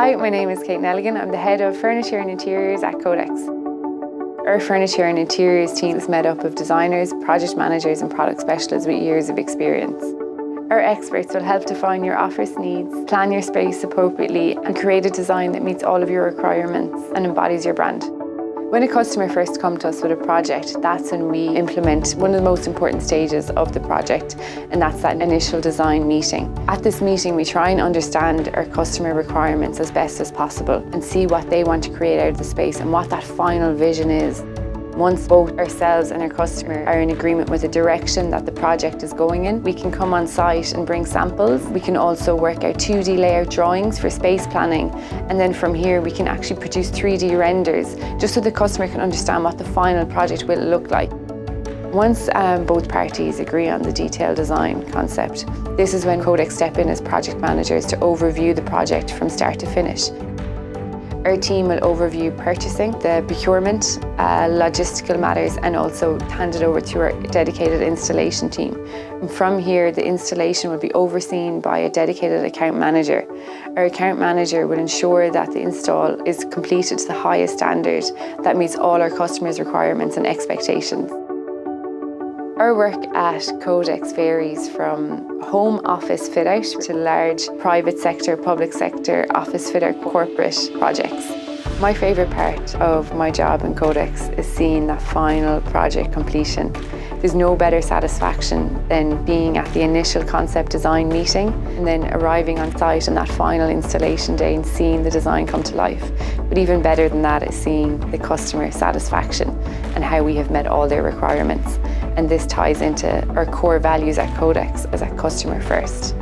Hi, my name is Kate Nelligan. I'm the head of Furniture and Interiors at Codex. Our Furniture and Interiors team is made up of designers, project managers and product specialists with years of experience. Our experts will help define your office needs, plan your space appropriately and create a design that meets all of your requirements and embodies your brand. When a customer first comes to us with a project, that's when we implement one of the most important stages of the project, and that's that initial design meeting. At this meeting, we try and understand our customer requirements as best as possible and see what they want to create out of the space and what that final vision is. Once both ourselves and our customer are in agreement with the direction that the project is going in, we can come on site and bring samples. We can also work out 2D layout drawings for space planning, and then from here we can actually produce 3D renders just so the customer can understand what the final project will look like. Once both parties agree on the detailed design concept, this is when Codex step in as project managers to overview the project from start to finish. Our team will overview purchasing, the procurement, logistical matters, and also hand it over to our dedicated installation team. And from here, the installation will be overseen by a dedicated account manager. Our account manager will ensure that the install is completed to the highest standard that meets all our customers' requirements and expectations. Our work at Codex varies from home office fit-out to large private sector, public sector office fit-out corporate projects. My favourite part of my job in Codex is seeing that final project completion. There's no better satisfaction than being at the initial concept design meeting and then arriving on site on that final installation day and seeing the design come to life. But even better than that is seeing the customer satisfaction and how we have met all their requirements. And this ties into our core values at Codex as a customer first.